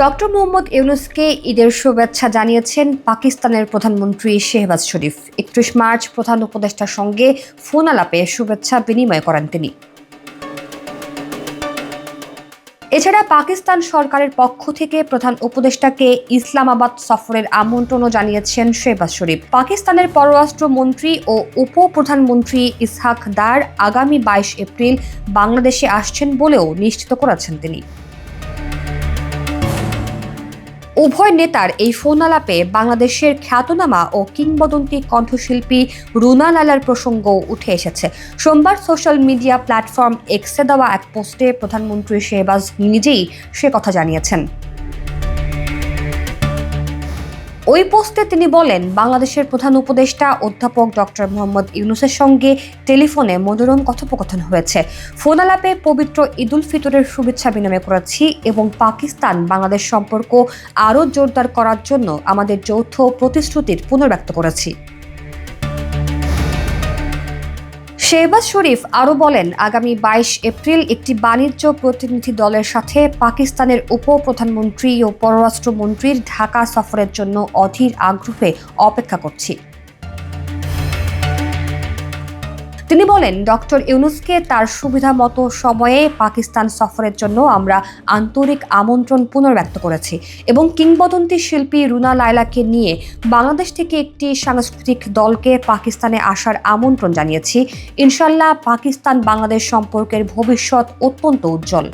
Doctor Mohammad ইউনূসকে ঈদের শুভেচ্ছা জানিয়েছেন পাকিস্তানের প্রধানমন্ত্রী শেহবাজ শরীফ। ৩১ মার্চ প্রধান উপদেষ্টার সঙ্গে ফোন আলাপে শুভেচ্ছা বিনিময় করেন তিনি। এছাড়া পাকিস্তান সরকারের পক্ষ থেকে প্রধান উপদেষ্টাকে ইসলামাবাদ সফরের আমন্ত্রণও জানিয়েছেন শেহবাজ শরীফ। পাকিস্তানের পররাষ্ট্র মন্ত্রী ও উপপ্রধানমন্ত্রী ইসহাক দার আগামী ২২ এপ্রিল বাংলাদেশে আসছেন বলেও নিশ্চিত করেছেন তিনি। উভয় নেতার এই ফোন আলাপে বাংলাদেশের খ্যাতনামা ও কিংবদন্তি কণ্ঠশিল্পী রুনা লায়লার প্রসঙ্গও উঠে এসেছে। সোমবার সোশ্যাল মিডিয়া প্ল্যাটফর্ম এক্সে দেওয়া এক পোস্টে প্রধানমন্ত্রী শেহবাজ নিজেই সে কথা জানিয়েছেন। ওই পোস্টে তিনি বলেন, বাংলাদেশের প্রধান উপদেষ্টা অধ্যাপক ডক্টর মোহাম্মদ ইউনূসের সঙ্গে টেলিফোনে মনোরম কথোপকথন হয়েছে। ফোন আলাপে পবিত্র ঈদুল ফিতরের শুভেচ্ছা বিনিময় করেছি এবং পাকিস্তান বাংলাদেশ সম্পর্ক আরও জোরদার করার জন্য আমাদের যৌথ প্রতিশ্রুতির পুনর্ব্যক্ত করেছি। শেহবাজ শরীফ আরও বলেন, আগামী ২২ এপ্রিল একটি বাণিজ্য প্রতিনিধি দলের সাথে পাকিস্তানের উপপ্রধানমন্ত্রী ও পররাষ্ট্রমন্ত্রীর ঢাকা সফরের জন্য অধীর আগ্রহে অপেক্ষা করছি। তিনি বলেন, ডক্টর ইউনূসকে তার সুবিধা মতো সময়ে পাকিস্তান সফরের জন্য আমরা আন্তরিক আমন্ত্রণ পুনর্ব্যক্ত করেছি এবং কিংবদন্তি শিল্পী রুনা লায়লাকে নিয়ে বাংলাদেশ থেকে একটি সাংস্কৃতিক দলকে পাকিস্তানে আসার আমন্ত্রণ জানিয়েছি। ইনশাআল্লাহ পাকিস্তান বাংলাদেশ সম্পর্কের ভবিষ্যৎ অত্যন্ত উজ্জ্বল।